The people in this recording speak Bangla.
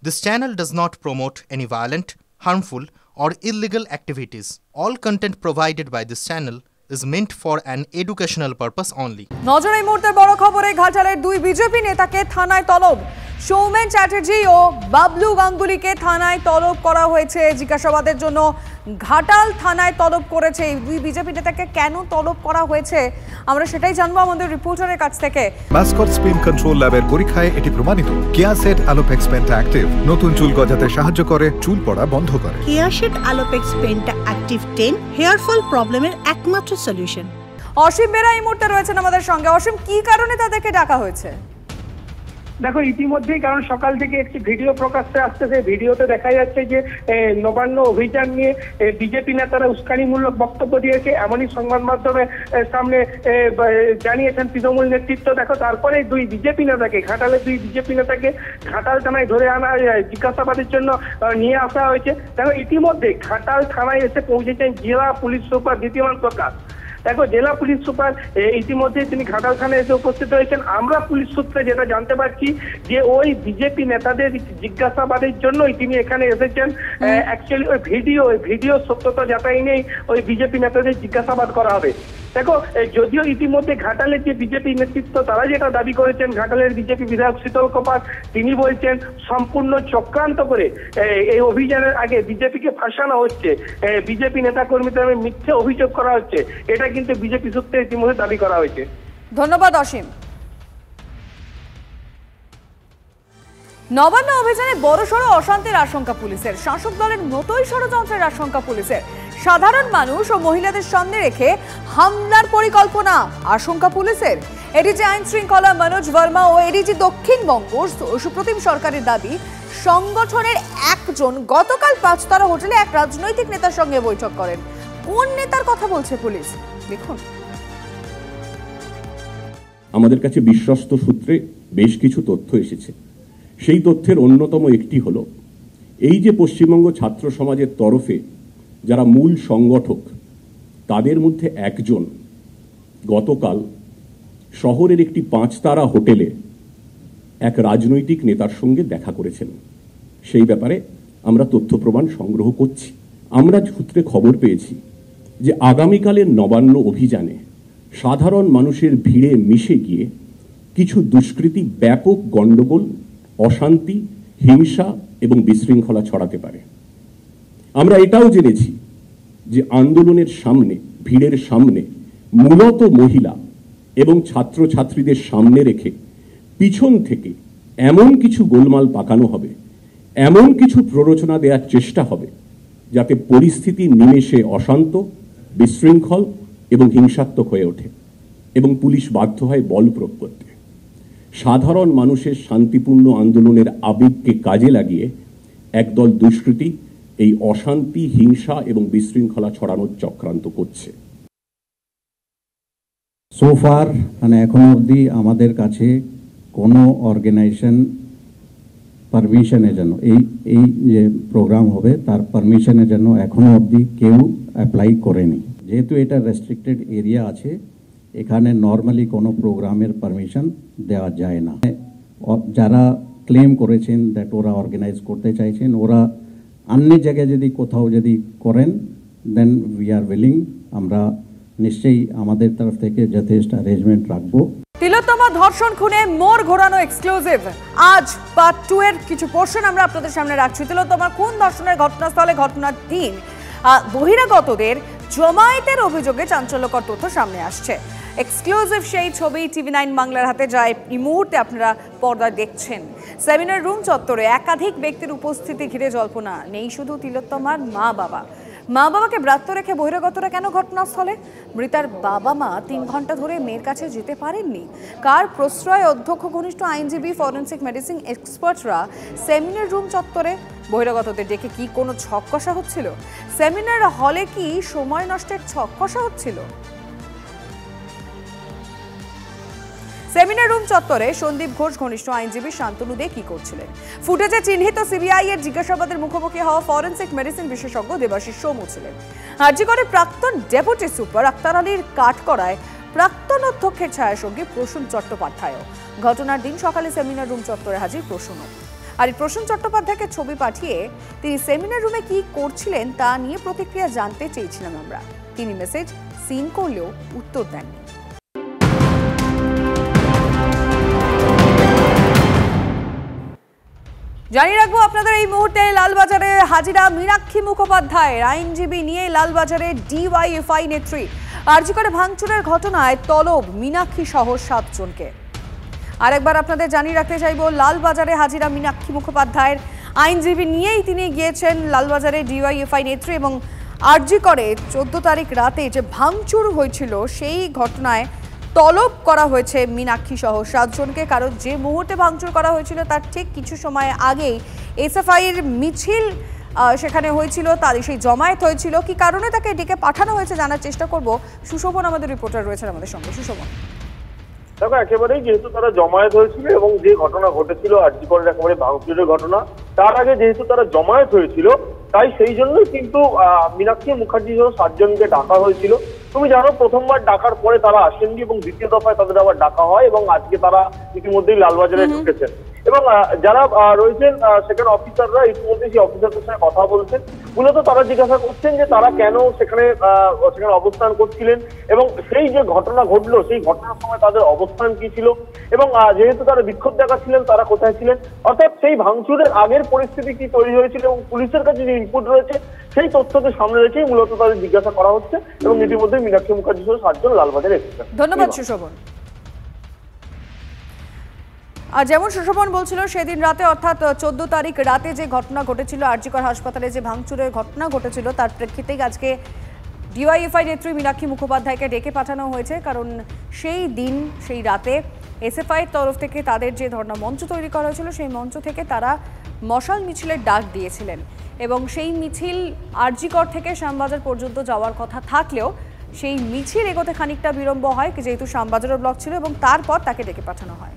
This channel does not promote any violent, harmful, or illegal activities. All content provided by this channel is meant for an educational purpose only. নজর এই মুহূর্তে বড় খবরে ঘাটালের দুই বিজেপি নেতাকে থানায় তলব। সৌমেন চ্যাটার্জি ও বাবলু গাঙ্গুলিকে থানায় তলব করা হয়েছে জিজ্ঞাসাবাদের জন্য। ঘাটাল থানায় তলব করেছে এই দুই বিজেপি নেতাকে। কেন তলব করা হয়েছে আমরা সেটাই জানবো আমাদের রিপোর্টারের কাছ থেকে। মাসকট স্পিন কন্ট্রোল ল্যাবের পরীক্ষায় এটি প্রমাণিত। কেয়াসেট আলোপেক্স পেন্টা অ্যাক্টিভ নতুন চুল গজাতে সাহায্য করে, চুল পড়া বন্ধ করে। Keya Seth Alopex Penta active 10 hair fall প্রবলেমের একমাত্র সলিউশন। অসীম বেরা এই মুহূর্তে রয়েছেন আমাদের সঙ্গে। অসীম, কি কারণে তাদেরকে ডাকা হয়েছে? দেখো, ইতিমধ্যেই কারণ সকাল থেকে একটি ভিডিও প্রকাশ্যে আসছে। সেই ভিডিওতে দেখা যাচ্ছে যে নবান্ন অভিযান নিয়ে বিজেপি নেতারা উস্কানিমূলক বক্তব্য দিয়েছে, এমনই সংবাদ মাধ্যমে সামনে জানিয়েছেন তৃণমূল নেতৃত্ব। দেখো, তারপরে দুই বিজেপি নেতাকে, ঘাটালের দুই বিজেপি নেতাকে ঘাটাল থানায় ধরে আনা জিজ্ঞাসাবাদের জন্য নিয়ে আসা হয়েছে। দেখো, ইতিমধ্যে ঘাটাল থানায় এসে পৌঁছেছেন জেলা পুলিশ সুপার দ্বিতীয়মান প্রকাশ। দেখো, জেলা পুলিশ সুপার ইতিমধ্যে তিনি ঘাটাল থানায় এসে উপস্থিত হয়েছেন। আমরা পুলিশ সূত্রে যেটা জানতে পারছি যে ওই বিজেপি নেতাদের জিজ্ঞাসাবাদের জন্যই তিনি এখানে এসেছেন। অ্যাকচুয়ালি ওই ভিডিও সত্যতা যাচাই নেই, ওই বিজেপি নেতাদের জিজ্ঞাসাবাদ করা হবে। দেখো, যদিও ইতিমধ্যে ঘাটালের যে বিজেপি নেতৃত্ব তারা যেটা দাবি করেছেন, ঘাটালের বিজেপি বিধায়ক শীতল কপাল তিনি বলছেন সম্পূর্ণ চক্রান্ত করে এই অভিযানের আগে বিজেপিকে ফাঁসানো হচ্ছে, বিজেপি নেতাকর্মীদের মিথ্যে অভিযোগ করা হচ্ছে। এটা কিন্তু বিজেপি সূত্রে ইতিমধ্যে দাবি করা হয়েছে। ধন্যবাদ অসীম। নবান্ন অভিযানে বড়সড় অশান্তির আশঙ্কা পুলিশের। শাসক দলের মতোই ষড়যন্ত্রের আশঙ্কা পুলিশের। সাধারণ মানুষ ও মহিলাদের সামনে রেখে হামলার পরিকল্পনা আশঙ্কা পুলিশের। এডিজি আইন শৃঙ্খলা মনোজ বর্মা ও এডিজি দক্ষিণবঙ্গ সুপ্রতিম সরকারের দাবি, সংগঠনের একজন গতকাল 5 হোটেলে এক রাজনৈতিক নেতার সঙ্গে বৈঠক করেন। কোন নেতার কথা বলছে পুলিশ দেখুন। আমাদের কাছে বিশ্বস্ত সূত্রে বেশ কিছু তথ্য এসেছে। সেই তথ্যের অন্যতম একটি হলো এই যে পশ্চিমবঙ্গ ছাত্র সমাজের তরফে যারা মূল সংগঠক, তাদের মধ্যে একজন গতকাল শহরের একটি 5 হোটেলে এক রাজনৈতিক নেতার সঙ্গে দেখা করেছেন। সেই ব্যাপারে আমরা তথ্য প্রমাণ সংগ্রহ করছি। আমরা সূত্রে খবর পেয়েছি যে আগামীকালের নবান্ন অভিযানে সাধারণ মানুষের ভিড়ে মিশে গিয়ে কিছু দুষ্কৃতী ব্যাপক গণ্ডগোল, অশান্তি, হিংসা এবং বিশৃঙ্খলা ছড়াতে পারে। আমরা এটাও জেনেছি যে আন্দোলনের সামনে, ভিড়ের সামনে মূলত মহিলা এবং ছাত্রছাত্রীদের সামনে রেখে পিছন থেকে এমন কিছু গোলমাল পাকানো হবে, এমন কিছু প্ররোচনা দেওয়ার চেষ্টা হবে যাতে পরিস্থিতি নিমেষে অশান্ত, বিশৃঙ্খল এবং হিংসাত্মক হয়ে ওঠে এবং পুলিশ বাধ্য হয় বল প্রয়োগ করতে। সাধারণ মানুষের শান্তিপূর্ণ আন্দোলনের আবেগকে কাজে লাগিয়ে একদল দুষ্কৃতী এই অশান্তি, হিংসা এবং বিশৃঙ্খলা ছড়ানোর চক্রান্ত করছে। সোফার মানে এখনো অবধি আমাদের কাছে কোনো অর্গানাইজেশন পারমিশনের জন্য এই যে প্রোগ্রাম হবে তার পারমিশনের জন্য এখনো অবধি কেউ অ্যাপ্লাই করেনি। যেহেতু এটা রেস্ট্রিক্টেড এরিয়া আছে, এখানে নর্মালি কোনো প্রোগ্রামের পারমিশন দেওয়া যায় না। যারা ক্লেম করেছেন দ্যাট ওরা অর্গানাইজ করতে চাইছেন, ওরা অন্য জায়গায় যদি কোথাও যদি করেন দেন উই আর উইলিং, আমরা নিশ্চয়ই আমাদের তরফ থেকে যথেষ্ট অ্যারেঞ্জমেন্ট রাখবো। তিলোত্তমা ধর্ষণ খুনে মোড় ঘোরানো এক্সক্লুসিভ। আজ পার্ট 2 এর কিছু পোর্শন আমরা আপনাদের সামনে রাখছি। তিলোত্তমার খুন ধর্ষণের ঘটনাস্থলে ঘটনার দিন বহিরাগতদের জমায়েতের অভিযোগে চাঞ্চল্যকর তথ্য সামনে আসছে। এক্সক্লুসিভ সেই ছবি টিভি9 বাংলার হাতে যায় এই মুহূর্তে আপনারা পর্দায় দেখছেন। সেমিনার রুম চত্বরে একাধিক ব্যক্তির উপস্থিতি ঘিরে জল্পনা। নেই শুধু তিলোত্তমার মা বাবাকে ব্রাত্য রেখে বহিরাগতরা কেন ঘটনাস্থলে? মৃতার বাবা মা 3 ঘন্টা ধরে মেয়ের কাছে যেতে পারেননি। কার প্রশ্রয়? অধ্যক্ষ ঘনিষ্ঠ আইনজীবী, ফরেন্সিক মেডিসিন এক্সপার্টরা সেমিনার রুম চত্বরে বহিরাগতদের ডেকে কি কোনো ছক কষা হচ্ছিল? সেমিনার হলে কি সময় নষ্টের ছক কষা হচ্ছিল? সেমিনার রুম চত্বরে সন্দীপ ঘোষ ঘনিষ্ঠ আইনজীবী শান্তনু দে কি করছিলেন? ফুটেজে চিহ্নিত সিবিআই এর জিজ্ঞাসাবাদের মুখোমুখি হওয়া ফরেন্সিক মেডিসিন বিশেষজ্ঞ দেবাশিস সোমু ছিলেন। আরজিকরের প্রাক্তন ডেপুটি সুপার আক্তার আলীর কাঠগড়ায় প্রাক্তন অধ্যক্ষের ছায়াসঙ্গী প্রসূন চট্টোপাধ্যায়। ঘটনার দিন সকালে সেমিনার রুম চত্বরে হাজির প্রসূন। আর এই প্রসেন চট্টোপাধ্যায়কে ছবি পাঠিয়ে তিনি সেমিনার রুমে কি করছিলেন তা নিয়ে প্রতিক্রিয়া জানতে চেয়েছিলাম আমরা। তিনি মেসেজ সিন করলেও উত্তর দেননি। জানিয়ে রাখবো আপনাদের এই মুহূর্তে লালবাজারে হাজিরা মীনাক্ষী মুখোপাধ্যায়ের। আইনজীবী নিয়ে লালবাজারে ডিওয়াইএফআই নেত্রী। আরজি করে ভাঙচুরের ঘটনায় তলব মীনাক্ষী সহ 7 জনকে। আরেকবার আপনাদের জানিয়ে রাখতে চাইবো, লালবাজারে হাজিরা মীনাক্ষী মুখোপাধ্যায়ের। আইনজীবী নিয়েই তিনি গিয়েছেন লালবাজারে ডিওয়াইএফআই নেত্রী, এবং আরজি করে 14 তারিখ রাতে যে ভাঙচুর হয়েছিল সেই ঘটনায় তলব করা হয়েছে মীনাক্ষী সহ 7 জনকে। কারণ যে মুহূর্তে ভাঙচুর করা হয়েছিল তার ঠিক কিছু সময় আগেই এসএফআইয়ের মিছিল সেখানে হয়েছিল, তার সেই জমায়েত হয়েছিল। কি কারণে তাকে ডেকে পাঠানো হয়েছে জানার চেষ্টা করব। সুশোভন আমাদের রিপোর্টার রয়েছেন আমাদের সঙ্গে। সুশোভন, দেখো একেবারেই যেহেতু তারা জমায়েত হয়েছিল এবং যে ঘটনা ঘটেছিল আরজি করের একেবারে ভাঙচুরের ঘটনা, তার আগে যেহেতু তারা জমায়েত হয়েছিল তাই সেই জন্যই কিন্তু মীনাক্ষী মুখার্জি সহ 7 জনকে ডাকা হয়েছিল। তুমি জানো প্রথমবার ডাকার পরে তারা আসেননি এবং দ্বিতীয় দফায় তাদের আবার ডাকা হয় এবং আজকে তারা ইতিমধ্যেই লালবাজারে ঢুকেছেন এবং যারা রয়েছেন সেখানে অফিসাররা ইতিমধ্যে সেই অফিসারদের সঙ্গে কথা বলছেন। মূলত তারা জিজ্ঞাসা করছেন যে তারা কেন সেখানে অবস্থান করছিলেন এবং সেই যে ঘটনা ঘটলো সেই ঘটনার সময় তাদের অবস্থান কি ছিল এবং যেহেতু তারা বিক্ষোভ দেখাচ্ছিলেন তারা কোথায় ছিলেন, অর্থাৎ সেই ভাঙচুরের আগের পরিস্থিতি কি তৈরি হয়েছিল এবং পুলিশের কাছে যে ইনপুট রয়েছে সেই তথ্যকে সামনে রেখেই মূলত তাদের জিজ্ঞাসা করা হচ্ছে এবং ইতিমধ্যে মীনাক্ষী মুখার্জি সহ 7 জন লালবাজারে এসেছেন। ধন্যবাদ সুশোভন। আর যেমন সুশোভন বলছিল, সেদিন রাতে অর্থাৎ 14 তারিখ রাতে যে ঘটনা ঘটেছিল আরজি কর হাসপাতালে যে ভাঙচুরের ঘটনা ঘটেছিল তার প্রেক্ষিতেই আজকে ডিওয়াইএফআই নেত্রী মীনাক্ষী মুখোপাধ্যায়কে ডেকে পাঠানো হয়েছে। কারণ সেই দিন সেই রাতে এসএফআই এর তরফ থেকে তাদের যে ধর্ণা মঞ্চ তৈরি করা হয়েছিল সেই মঞ্চ থেকে তারা মশাল মিছিলের ডাক দিয়েছিলেন এবং সেই মিছিল আরজি কর থেকে শ্যামবাজার পর্যন্ত যাওয়ার কথা থাকলেও সেই মিছিল এগোতে খানিকটা বিলম্ব হয় যেহেতু শ্যামবাজারের ব্লক ছিল এবং তারপর তাকে ডেকে পাঠানো হয়।